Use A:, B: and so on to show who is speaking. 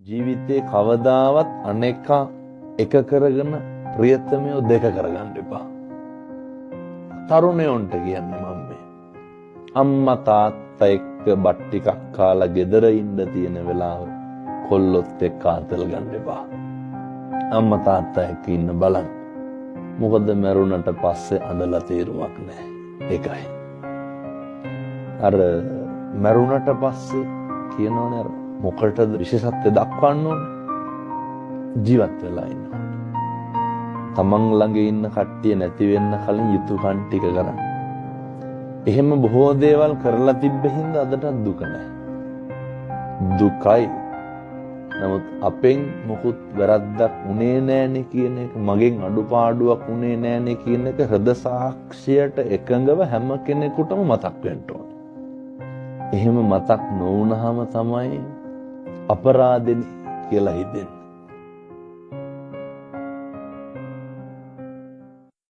A: ජීවිතේ කවදාවත් අනේක එක කරගෙන ප්‍රියතමයෝ දෙක කරගන්න එපා. තරුණයොන්ට කියන්නේ මම මේ අම්මා තාත්තා එක්ක බත් ටිකක් කාලා ගෙදර ඉන්න තියෙන වෙලාව කොල්ලොත් එක්ක ආතල් ගන්න එපා. අම්මා තාත්තා එක්ක ඉන්න බලන්න. මොකද මරුණට පස්සේ අඬලා තේරුමක් නැහැ. ඒකයි. අර මරුණට පස්සේ කියනවනේ අර මොකටද විශේෂත්වය දක්වන්න ඕනේ? ජීවත් වෙලා ඉන්න. තමන් ළඟ ඉන්න කට්ටිය නැති වෙන්න කලින් යුතුයකම් ටික කරන්න. එහෙම බොහෝ දේවල් කරලා තිබ්බ හින්දා අදටත් දුක නැහැ. දුකයි. නමුත් අපෙන් මොකුත් වැරද්දක් උනේ නැහනේ කියන එක, මගෙන් අඩුපාඩුවක් උනේ නැහනේ කියන එක හෘද සාක්ෂියට එකඟව හැම කෙනෙකුටම මතක් වෙන්න ඕනේ. එහෙම මතක් නොවුනහම තමයි අපරාධෙනි කියලා හිතෙන්නේ.